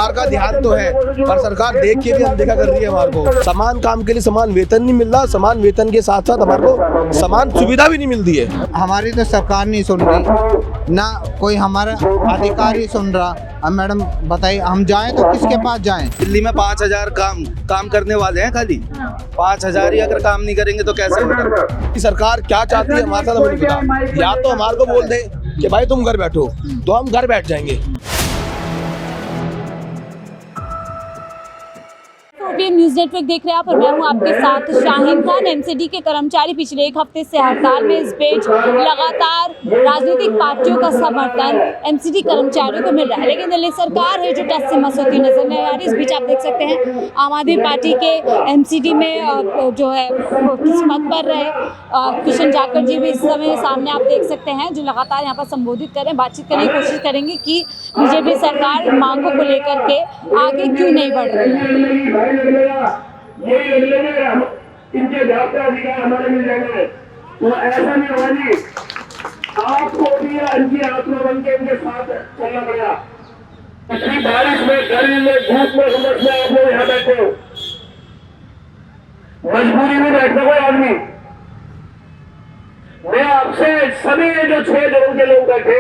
सरकार का ध्यान तो है, पर सरकार देख के भी अनदेखा कर रही है हमारे को। समान काम के लिए समान वेतन नहीं मिल रहा, समान वेतन के साथ साथ हमारे को समान सुविधा भी नहीं मिलती है। हमारी तो सरकार नहीं सुन रही, ना कोई हमारा अधिकारी सुन रहा। अब मैडम बताइए, हम जाएं तो किसके पास जाएं? दिल्ली में 5,000 काम करने वाले हैं, खाली 5,000 ही अगर काम नहीं करेंगे तो कैसे होगा? सरकार क्या चाहती है हमारे साथ हमें नहीं पता। या तो हमारे को बोल दे कि भाई तुम घर बैठो, तो हम घर बैठ जाएंगे। न्यूज़ नेटवर्क देख रहे हैं आप और मैं हूं आपके साथ शाहीन खान। एमसीडी के कर्मचारी पिछले एक हफ्ते से हड़ताल में। इस बीच लगातार राजनीतिक पार्टियों का समर्थन एमसीडी कर्मचारियों को मिल रहा है, लेकिन दिल्ली सरकार है जो टस से मस होती नजर नहीं आ रही। इस बीच आप देख सकते हैं आम आदमी पार्टी के एमसीडी में जो है किस्मत पर रहे किशन जाखड़ जी भी इस समय सामने आप देख सकते हैं, जो लगातार यहाँ पर संबोधित करें, बातचीत करने की कोशिश करेंगे कि बीजेपी सरकार मांगों को लेकर के आगे क्यों नहीं बढ़ रही है। इनके व्यापार अधिकार हमारे मिल जाएंगे, तो ऐसा नहीं होगा जी। आपको भी इनकी आत्मा बन के इनके साथ चलना पड़ेगा। इतनी बारिश में, गर्मी में, धूप में, उमस में आप लोग यहाँ बैठे हो, मजबूरी में बैठना कोई आदमी। मैं आपसे सभी जो 6 जोन के लोग बैठे,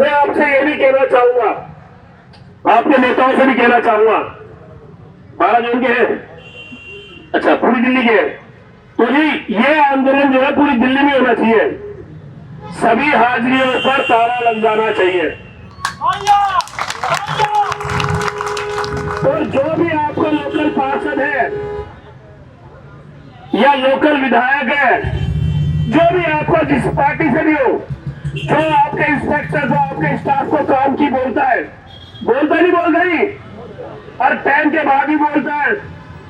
मैं आपसे ये भी कहना चाहूंगा, आपके नेताओं से भी कहना चाहूंगा, 12 जोन के हैं, अच्छा पूरी दिल्ली के, तो जी ये आंदोलन जो है पूरी दिल्ली में होना चाहिए। सभी हाजिरियों पर ताला लग जाना चाहिए। और जो भी आपका लोकल पार्षद है या लोकल विधायक है, जो भी आपको जिस पार्टी से भी हो, जो आपके इंस्पेक्टर, जो आपके स्टाफ को काम की बोलता है, बोलता नहीं और टाइम के बाद ही बोलता है।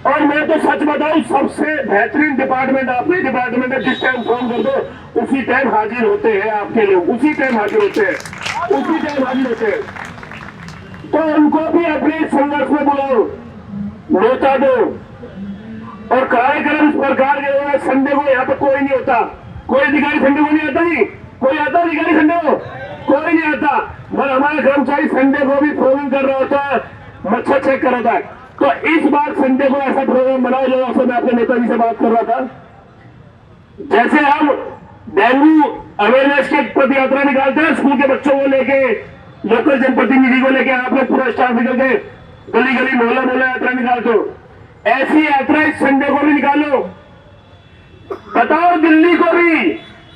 और मैं तो सच बताऊं, सबसे बेहतरीन डिपार्टमेंट अपने डिपार्टमेंट में, जिस टाइम फोन कर दो उसी टाइम हाजिर होते हैं आपके लोग, उसी टाइम हाजिर होते हैं, तो उनको भी अपने संघर्ष में बुलाओ, नेता दो और कार्यक्रम इस प्रकार के। संडे को यहाँ पर कोई नहीं होता, कोई अधिकारी संडे को नहीं आता, नहीं कोई आता अधिकारी संडे को, कोई नहीं आता। मगर हमारा कर्मचारी संडे को भी फोन कर रहा होता है, मच्छर चेक कर रहा था। तो इस बार संडे को ऐसा प्रोग्राम बनाओ, जो अक्सर मैं अपने नेताजी से बात कर रहा था, जैसे हम डेंगू अवेयरनेस की पद यात्रा निकालते हैं, स्कूल के बच्चों को लेके, लोकल जनप्रतिनिधि को लेके, आप लोग पूरा स्टाफ निकल के गली गली मोहल्ला यात्रा निकालते हो, ऐसी यात्रा इस संडे को भी निकालो। बताओ दिल्ली को भी,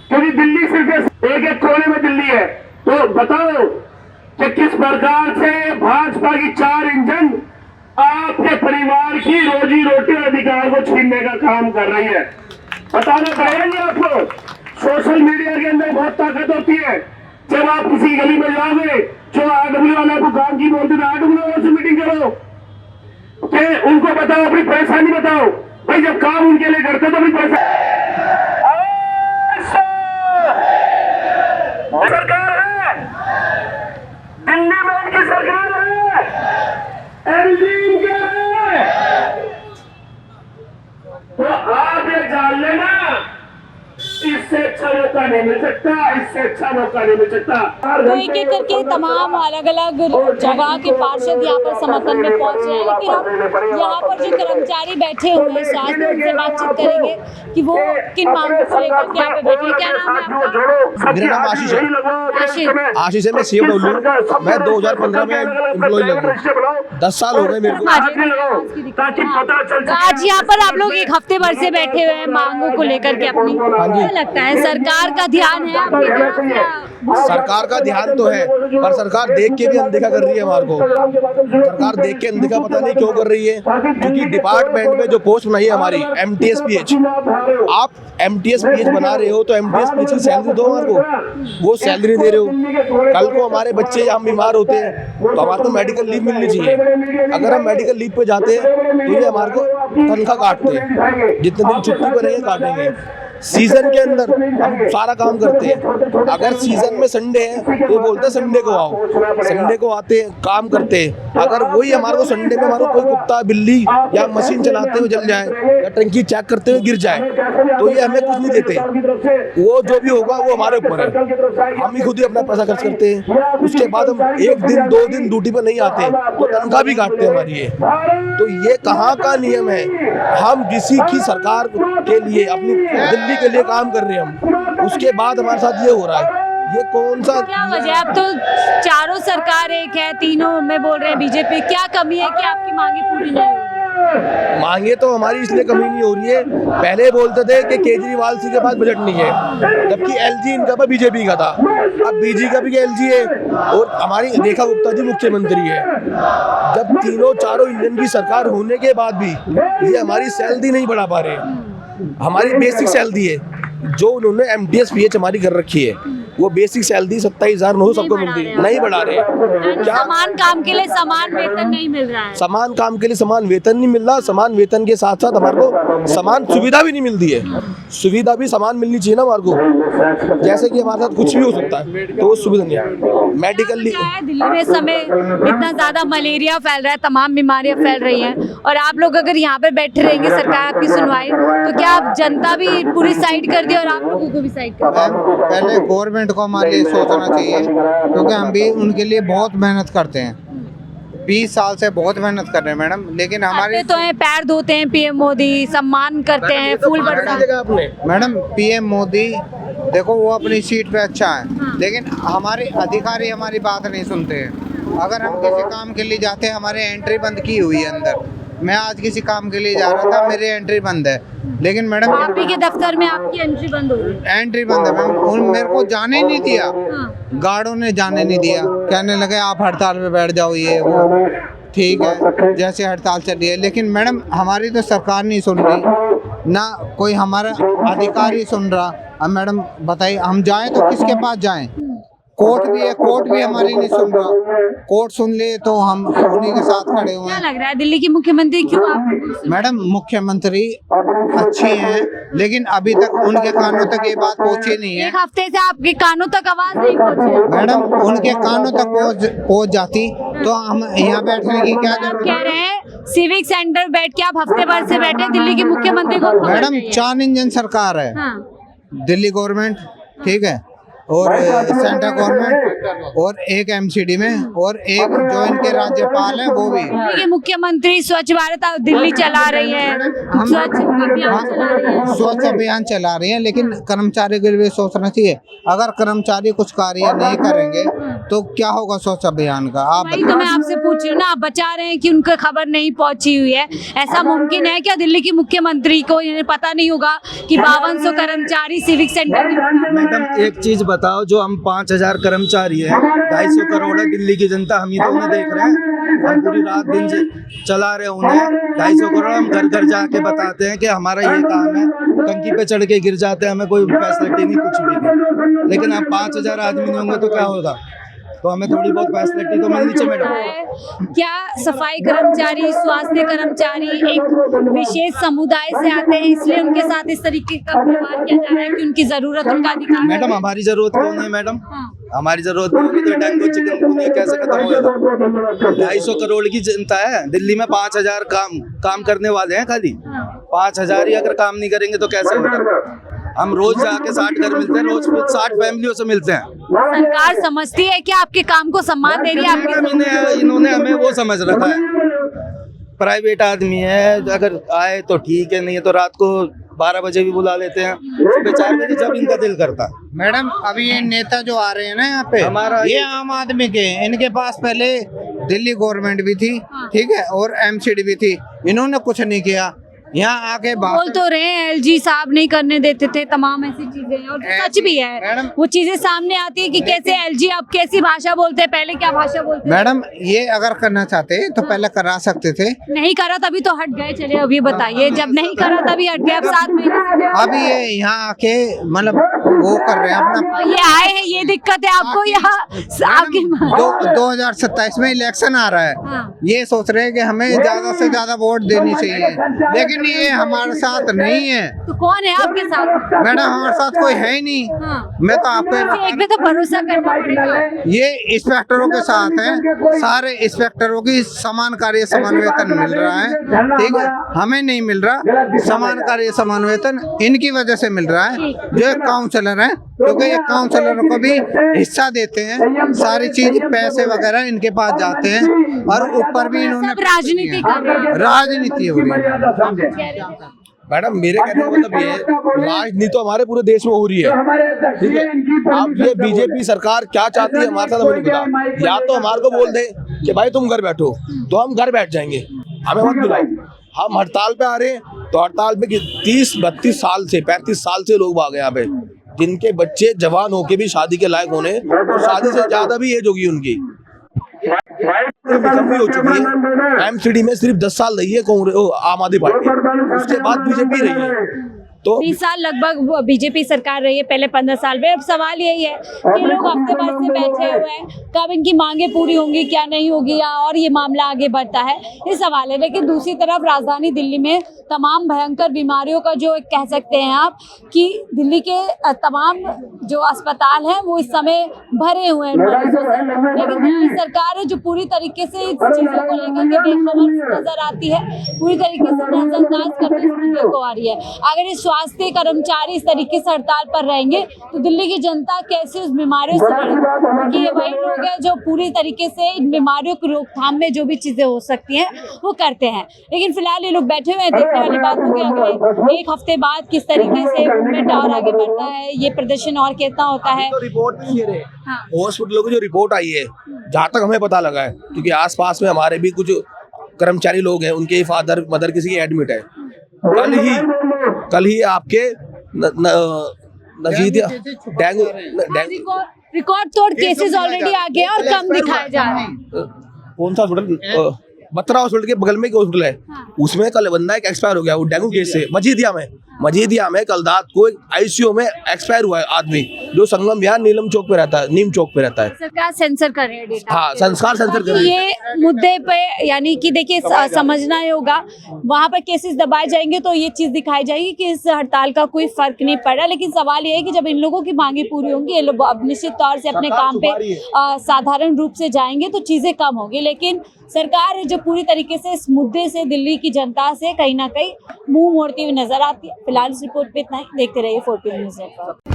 क्योंकि दिल्ली सिर्फ एक कोने में दिल्ली है, तो बताओ कि किस प्रकार से भाजपा की 4 इंजन आपके परिवार की रोजी रोटी अधिकार को छीनने का काम कर रही है। बताना पड़ेगा आपको। सोशल मीडिया के अंदर बहुत ताकत होती है। जब आप किसी गली में जाओगे, जो आरडब्ल्यू वाला को काम की बोलते हैं, आरडब्ल्यू से मीटिंग करो, कि उनको बताओ, अपनी परेशानी बताओ। भाई जब काम उनके लिए करते तो अपनी परेशानी। सरकार है दिल्ली में, उनकी सरकार है, तो आप ये जान लेना, इससे अच्छा मौका नहीं मिल सकता, इससे अच्छा मौका नहीं मिल सकता। तो एक एक करके तमाम अलग अलग जगह के पार्षद यहाँ पर समर्थन में पहुंच रहे हैं, लेकिन अब यहाँ पर जो कर्मचारी बैठे हुए हैं, आज में उनसे बातचीत करेंगे कि वो किन मांगों को लेकर के यहाँ पे बैठे हैं। क्या नाम है आपका? मेरा नाम आशीष है। आशीष है, मैं CFW, मैं 2015 में एम्प्लॉय लगा, 10 साल हो गए मेरे को। आज यहाँ पर आप लोग एक हफ्ते भर से बैठे हुए हैं मांगों को लेकर के अपनी, क्या लगता है सरकार का ध्यान है आपकी तरफ? सरकार का ध्यान तो है, पर सरकार देख के भी अनदेखा कर रही है हमारे को। सरकार देख के अनदेखा पता नहीं क्यों कर रही है, क्योंकि डिपार्टमेंट में जो पोस्ट बनाई है हमारी MTSPH, आप MTSPH बना रहे हो तो MTSPH की सैलरी दो हमारे को, वो सैलरी दे रहे हो। कल को हमारे बच्चे हम बीमार होते हैं तो हमारे को मेडिकल लीव मिलनी चाहिए। अगर हम मेडिकल लीव पे जाते हैं तो ये हमारे को तनख्वाह काटते हैं, जितने दिन छुट्टी पर रहेंगे काटेंगे। सीजन के अंदर हम सारा काम करते हैं। अगर सीजन में संडे है तो बोलते हैं संडे को आओ, संडे को आते हैं, काम करते हैं। अगर वही हमारे को संडे में हमारे कोई कुत्ता बिल्ली या मशीन चलाते हुए जल जाए या टंकी चेक करते हुए गिर जाए तो ये हमें कुछ नहीं देते। वो जो भी होगा वो हमारे ऊपर है, हम ही खुद ही अपना पैसा खर्च करते हैं। उसके बाद हम 1 दिन 2 दिन ड्यूटी पर नहीं आते तो तनख्वाह भी काटते हैं हमारी। ये तो ये कहाँ का नियम है? हम किसी की सरकार के लिए, अपनी दिल्ली के लिए काम कर रहे हैं हम, उसके बाद हमारे साथ ये हो रहा है। ये कौन सा क्या वजह है? अब तो चारों सरकार एक है, तीनों में बोल रहे हैं बीजेपी। क्या कमी है कि आपकी मांगे पूरी नहीं हो रही? मांगे तो हमारी इसलिए कमी नहीं हो रही है। पहले बोलते थे कि केजरीवाल जी के पास बजट नहीं है, जबकि एलजी इनका पास बीजेपी का था। अब बीजेपी का एलजी है और हमारी रेखा गुप्ता जी मुख्यमंत्री है। जब तीनों चारों इंडियन की सरकार होने के बाद भी ये हमारी सैलरी नहीं बढ़ा पा रहे। हमारी बेसिक सैलरी है जो उन्होंने MTSPH हमारी कर रखी है, वो बेसिक सैलरी 27,900 सबको मिलती है, नहीं बढ़ा रहे। क्या समान काम के लिए समान वेतन नहीं मिल रहा है? समान काम के लिए समान वेतन नहीं मिल रहा। समान वेतन के साथ साथ हमारे को समान सुविधा भी नहीं मिलती है। सुविधा भी समान मिलनी चाहिए ना हमारे को, जैसे कि हमारे साथ कुछ भी हो सकता है तो वो सुविधा नहीं है। मेडिकल क्या है, दिल्ली में इस समय इतना ज्यादा मलेरिया फैल रहा है, तमाम बीमारियां फैल रही हैं, और आप लोग अगर यहाँ पे बैठे रहेंगे, सरकार आपकी सुनवाई, तो क्या आप जनता भी पूरी साइड कर दी और आप लोगों को भी साइड कर दी? पहले गवर्नमेंट को हमारे लिए सोचना चाहिए, क्योंकि हम भी उनके लिए बहुत मेहनत करते हैं। 20 साल से बहुत मेहनत कर रहे हैं मैडम, लेकिन हमारे तो हैं, पैर धोते हैं PM मोदी, सम्मान करते हैं, फूल बरसाते आपने मैडम PM मोदी देखो वो अपनी सीट पे अच्छा है, लेकिन हमारे अधिकारी हमारी बात नहीं सुनते हैं। अगर हम किसी काम के लिए जाते हैं, हमारे एंट्री बंद की हुई है अंदर। मैं आज किसी काम के लिए जा रहा था, मेरी एंट्री बंद है, लेकिन मैडम आप ही के दफ्तर में आपकी एंट्री बंद हो गई। एंट्री बंद है मैम। उन मेरे को जाने ही नहीं दिया, गार्डों ने जाने नहीं दिया, कहने लगे आप हड़ताल पे बैठ जाओ, ये वो। ठीक है, जैसे हड़ताल चल रही है, लेकिन मैडम हमारी तो सरकार नहीं सुन रही, ना कोई हमारा अधिकारी सुन रहा। अब मैडम बताइए, हम जाएं तो किसके पास जाएं? कोर्ट भी है, कोर्ट भी हमारी नहीं सुन रहा। कोर्ट सुन ले तो हम उन्हीं के साथ खड़े हुए क्या हैं। लग रहा है दिल्ली की मुख्यमंत्री क्यों आप? मैडम मुख्यमंत्री अच्छी हैं, लेकिन अभी तक उनके कानों तक ये बात पहुंची नहीं है। एक हफ्ते से आपके कानों तक आवाज नहीं पहुंची। मैडम उनके कानों तक पहुंच जाती तो हम यहाँ बैठने की क्या आप जरूरत कह है? रहे हैं सिविक सेंटर बैठ के आप हफ्ते भर से बैठे, दिल्ली की मुख्यमंत्री को खबर मैडम चाहिए। 4 इंजन सरकार है, हाँ। दिल्ली गवर्नमेंट, ठीक है, और सेंट्रल गवर्नमेंट, और एक MCD में, और एक जो इनके राज्यपाल हैं वो भी। दिल्ली की मुख्यमंत्री स्वच्छ भारत दिल्ली चला रही है, स्वच्छ अभियान चला रही है। स्वच्छ अभियान चला रही है, लेकिन कर्मचारी के लिए सोचना चाहिए। अगर कर्मचारी कुछ कार्य नहीं करेंगे तो क्या होगा स्वच्छ अभियान का? आप वही तो मैं आपसे पूछ रही हूँ ना, आप बचा रहे हैं कि उनको खबर नहीं पहुंची हुई है। ऐसा मुमकिन है क्या दिल्ली की मुख्यमंत्री को इन्हें पता नहीं होगा कि 5200 कर्मचारी सिविक सेंटर में? मैडम एक चीज बताओ, जो हम 5000 कर्मचारी है, 250 करोड़ है दिल्ली की जनता, हम ही तो उन्हें देख रहे हैं। हम पूरी रात दिन से चला रहे उन्हें, 250 करोड़ हम घर घर जाके बताते हैं कि हमारा ये काम है, टंकी पे चढ़ के गिर जाते हैं, हमें कोई फैसिलिटी नहीं, कुछ भी नहीं। लेकिन अब 5000 आदमी नहीं होंगे तो क्या होगा? तो हमें थोड़ी बहुत फैसिलिटी तो मिलनी चाहिए मैडम। क्या सफाई कर्मचारी, स्वास्थ्य कर्मचारी एक विशेष समुदाय से आते हैं, इसलिए उनके साथ इस तरीके का व्यवहार किया जा रहा है कि उनकी जरूरत, उनका अधिकार है? मैडम हमारी जरूरत क्यों नहीं है मैडम? हाँ। हमारी जरूरत नहीं होगी तो डेंगू चिकनगुनिया कैसे खत्म होगा? 250 करोड़ की जनता है दिल्ली में, 5000 काम करने वाले हैं खाली। 5000 ही अगर काम नहीं करेंगे तो कैसे होगा? हम रोज जाके 60 घर मिलते हैं, रोज 60 फैमिलियों से मिलते हैं। सरकार समझती है कि आपके काम को सम्मान दे रही है आपके? इन्होंने हमें वो समझ रखा है, प्राइवेट आदमी है, अगर आए तो ठीक है, नहीं है तो रात को 12 बजे भी बुला लेते हैं, सुबह 4 बजे जब इनका दिल करता है। मैडम अभी ये नेता जो आ रहे हैं ना यहाँ पे, हमारा ये आम आदमी के, इनके पास पहले दिल्ली गवर्नमेंट भी थी, ठीक है, और MCD भी थी, इन्होंने कुछ नहीं किया। यहाँ आके बोल तो रहे हैं LG साहब नहीं करने देते थे, तमाम ऐसी चीजें, और सच भी है। मैडम, वो चीजें सामने आती है कि कैसे LG आप कैसी भाषा बोलते हैं, पहले क्या भाषा बोलते हैं? मैडम ये अगर करना चाहते तो पहले करा सकते थे। नहीं करा तभी तो हट गए। चले अभी बताइए, जब नहीं करा तभी हट गए, अब 7 महीने अभी ये यहाँ आके मतलब वो कर रहे हैं अपना। ये आए हैं, ये दिक्कत है आपको यहाँ आपकी? 2027 में इलेक्शन आ रहा है, हाँ। ये सोच रहे हैं कि हमें ज्यादा से ज्यादा वोट देनी चाहिए, लेकिन नहीं है, हमारे साथ नहीं है तो कौन है आपके साथ? मैडम, हमारे साथ कोई है ही नहीं। हाँ। मैं तो आपको एक पे तो भरोसा करना पड़ेगा। ये इंस्पेक्टरों के साथ है, सारे इंस्पेक्टरों की समान कार्य समान वेतन मिल रहा है, ठीक है, हमें नहीं मिल रहा। समान कार्य समान वेतन इनकी वजह से मिल रहा है, जो एक काउंसलर है, क्योंकि ये काउंसलरों को भी हिस्सा देते हैं, सारी चीज पैसे वगैरह इनके पास जाते हैं, और ऊपर भी इन्होंने सब राजनीति कर रहे हैं। राजनीति हो रही है। मैडम मेरे कहने का मतलब ये है, राजनीति तो हमारे पूरे देश में हो रही है, ठीक है। अब ये बीजेपी सरकार क्या चाहती है हमारे साथ हमें नहीं पता। या तो हमारे को बोल दे कि भाई तुम घर बैठो, तो हम घर बैठ जाएंगे, हमें मत बुलाओ। हम हड़ताल पे आ रहे हैं, तो हड़ताल पे 30-32 साल से 35 साल से लोग भागे यहाँ पे, जिनके बच्चे जवान होके भी शादी के लायक होने, और शादी से ज्यादा भी एज होगी उनकी, भी हो चुकी है। एमसीडी में सिर्फ 10 साल रही है कांग्रेस, आम आदमी पार्टी, उसके बाद बीजेपी रही है। तो 20 साल लगभग बीजेपी सरकार रही है, पहले 15 साल में। अब सवाल यही है कि लोग हफ्ते भर से बैठे हुए हैं, कब इनकी मांगे पूरी होंगी, क्या नहीं होगी, और ये मामला आगे बढ़ता है, ये सवाल है। लेकिन दूसरी तरफ राजधानी दिल्ली में तमाम भयंकर बीमारियों का जो कह सकते हैं आप कि दिल्ली के तमाम जो अस्पताल हैं वो इस समय भरे हुए हैं मरीजों से। लेकिन दिल्ली सरकार है जो पूरी तरीके से इस चीज़ों को लेकर के बेखबर नजर आती है, पूरी तरीके से नजरअंदाज करती स्थितियों को आ रही है। अगर इस स्वास्थ्य कर्मचारी इस तरीके से हड़ताल पर रहेंगे तो दिल्ली की जनता कैसे उस बीमारियों से लड़ेगी? क्योंकि ये वही लोग हैं जो पूरी तरीके से इन बीमारियों की रोकथाम में जो भी चीजें हो सकती हैं वो करते हैं। लेकिन फिलहाल ये लोग बैठे हुए हैं, देखने वाली बात होगी अगले एक हफ्ते बाद किस तरीके से मूवमेंट और आगे बढ़ता है, ये प्रदर्शन और कितना होता है। तो रिपोर्ट नहीं दे रहे, हाँ। हॉस्पिटलों की जो रिपोर्ट आई है, जहाँ तक हमें पता लगा है, क्योंकि आसपास में हमारे भी कुछ कर्मचारी लोग हैं, उनके फादर मदर किसी की एडमिट है। कल ही आपके नजीदिया डेंगू रिकॉर्ड तोड़ केसेस ऑलरेडी आ गए और कम दिखाए जा रहे हैं। कौन सा हॉस्पिटल, बत्रा हॉस्पिटल के बगल में एक हॉस्पिटल है, उसमें कल बंदा एक एक्सपायर हो गया, वो डेंगू केस से। मजीदिया में कल रात को आईसीयू में एक्सपायर हुआ है आदमी, जो संगम विहार नीम चौक पे रहता है। सरकार सेंसर कर रही है डेटा। हाँ, संस्कार सेंसर कर रही है। ये मुद्दे पे यानी कि देखिए समझना ही होगा, वहाँ पर केसेस दबाए जाएंगे तो ये चीज दिखाई जाएगी कि इस हड़ताल का कोई फर्क नहीं पड़ रहा। लेकिन सवाल ये है कि जब इन लोगों की मांगे पूरी होंगी, ये लोग अब निश्चित तौर से अपने काम पे साधारण रूप से जाएंगे तो चीजें कम होगी। लेकिन सरकार है जो पूरी तरीके से इस मुद्दे से दिल्ली की जनता से कहीं ना कहीं मुंह मोड़ती हुई नजर आती है। फिलहाल इस रिपोर्ट पे इतना ही, देखते रहिए 4PM न्यूज़ नेटवर्क।